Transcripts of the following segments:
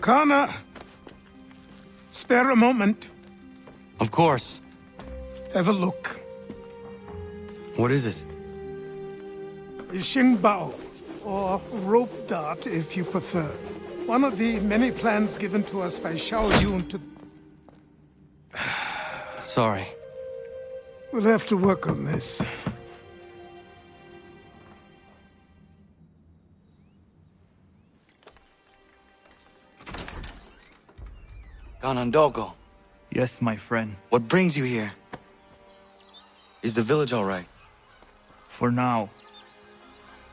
Connor! Spare a moment. Of course. Have a look. What is it? Xingbao, or rope dart if you prefer. One of the many plans given to us by Xiao Yun to... Sorry. We'll have to work on this. Ganondogo, Yes, my friend. what brings you here? Is the village all right? For now.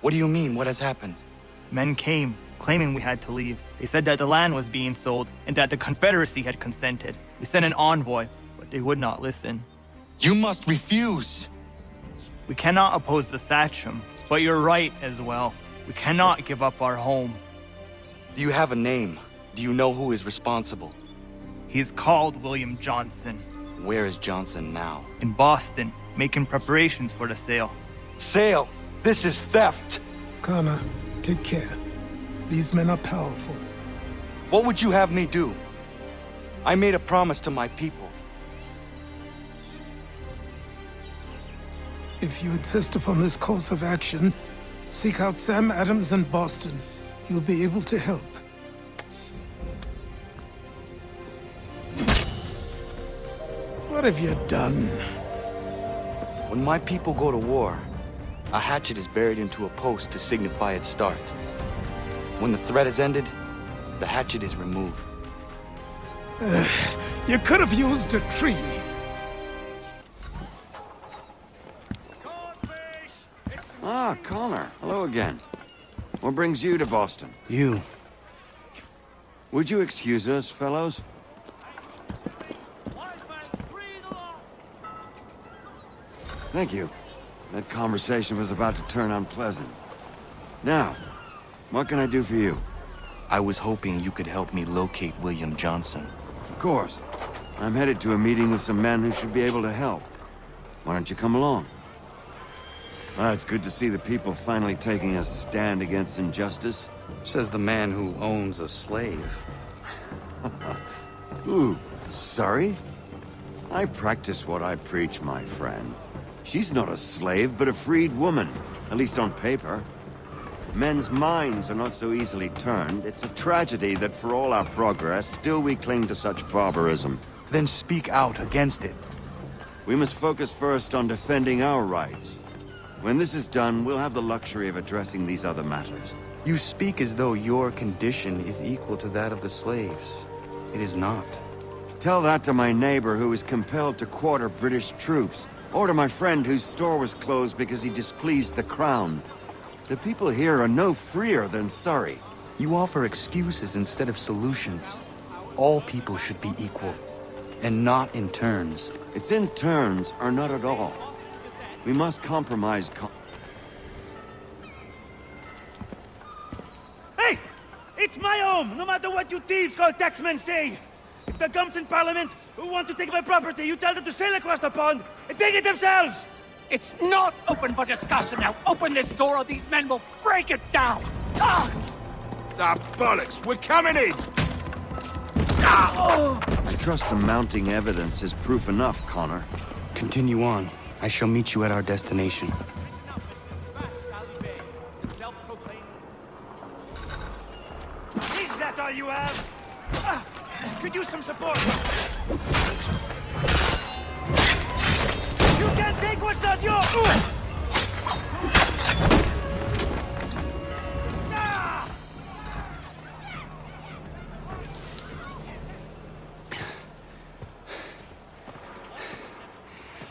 What do you mean? What has happened? Men came, claiming we had to leave. They said that the land was being sold, and that the Confederacy had consented. We sent an envoy, but they would not listen. You must refuse! We cannot oppose the Sachem, but you're right as well. We cannot give up our home. Do you have a name? Do you know who is responsible? He is called William Johnson, Where is Johnson now? in Boston, making preparations for the sale. Sale! This is theft! Connor, take care. These men are powerful. What would you have me do? I made a promise to my people. If you insist upon this course of action, seek out Sam Adams in Boston. He'll be able to help. What have you done? When my people go to war, a hatchet is buried into a post to signify its start. When the threat is ended, the hatchet is removed. You could have used a tree. Ah, Connor. Hello again. What brings you to Boston? You. Would you excuse us, fellows? Thank you. That conversation was about to turn unpleasant. Now, what can I do for you? I was hoping you could help me locate William Johnson. Of course. I'm headed to a meeting with some men who should be able to help. Why don't you come along? Ah, it's good to see the people finally taking a stand against injustice. Says the man who owns a slave. Ooh, sorry? I practice what I preach, my friend. She's not a slave, but a freed woman, at least on paper. Men's minds are not so easily turned. It's a tragedy that for all our progress, still we cling to such barbarism. Then speak out against it. We must focus first on defending our rights. When this is done, we'll have the luxury of addressing these other matters. You speak as though your condition is equal to that of the slaves. It is not. Tell that to my neighbor who was compelled to quarter British troops, or to my friend whose store was closed because he displeased the crown. The people here are no freer than Surrey. You offer excuses instead of solutions. All people should be equal, and not in turns. It's in turns, or not at all. We must compromise Hey! It's my home, no matter what you thieves called taxmen say! If the gums in Parliament who want to take my property, you tell them to sail across the pond and take it themselves! It's not open for discussion now. Open this door or these men will break it down. Ah! Ah, bollocks! We're coming in! I trust the mounting evidence is proof enough, Connor. Continue on. I shall meet you at our destination. Is that all you have? Could use some support! You can't take what's not yours!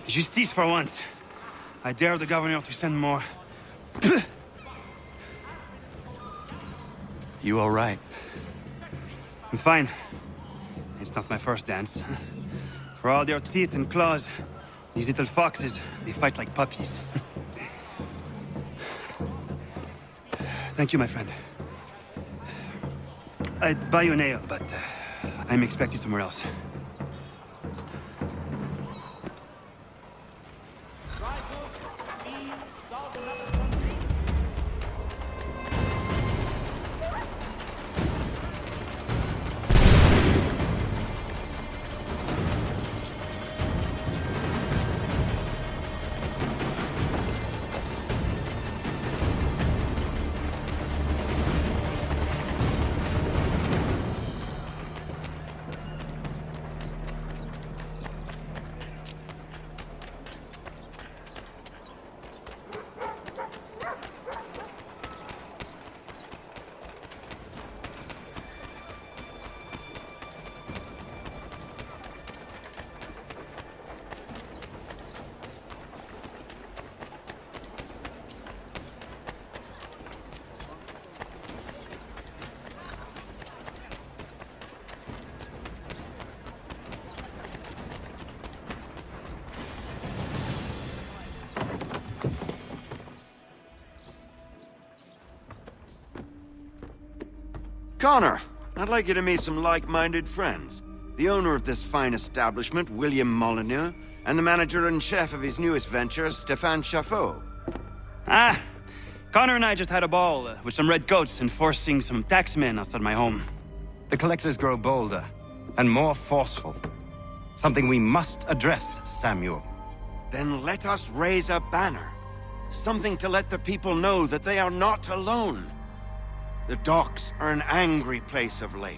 Justice for once. I dare the governor to send more. You all right? I'm fine. It's not my first dance. For all their teeth and claws, these little foxes, they fight like puppies. Thank you, my friend. I'd buy you an ale, but I'm expecting somewhere else. Connor, I'd like you to meet some like-minded friends. The owner of this fine establishment, William Molyneux, and the manager and chef of his newest venture, Stéphane Chaffeau. Ah, Connor and I just had a ball with some red coats enforcing some taxmen outside my home. The collectors grow bolder and more forceful. Something we must address, Samuel. Then let us raise a banner. Something to let the people know that they are not alone. The docks are an angry place of late.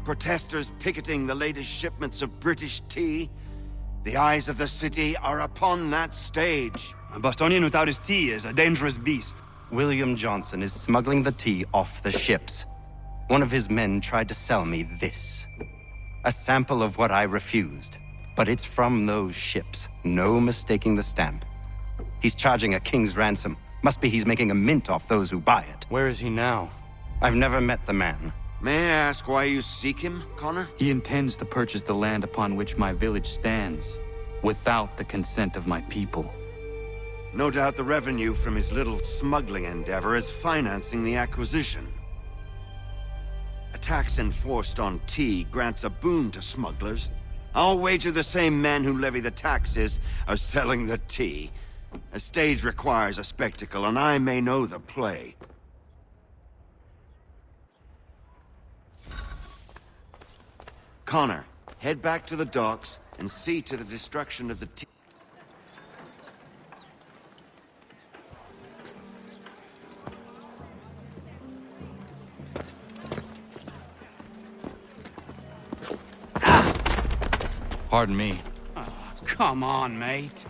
Protesters picketing the latest shipments of British tea. The eyes of the city are upon that stage. A Bostonian without his tea is a dangerous beast. William Johnson is smuggling the tea off the ships. One of his men tried to sell me this. A sample of what I refused. But it's from those ships. No mistaking the stamp. He's charging a king's ransom. Must be he's making a mint off those who buy it. Where is he now? I've never met the man. May I ask why you seek him, Connor? He intends to purchase the land upon which my village stands, without the consent of my people. No doubt the revenue from his little smuggling endeavor is financing the acquisition. A tax enforced on tea grants a boon to smugglers. I'll wager the same men who levy the taxes are selling the tea. A stage requires a spectacle, and I may know the play. Connor, head back to the docks and see to the destruction of the tea. Pardon me. Come on, mate.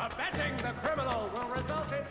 Abetting the criminal will result in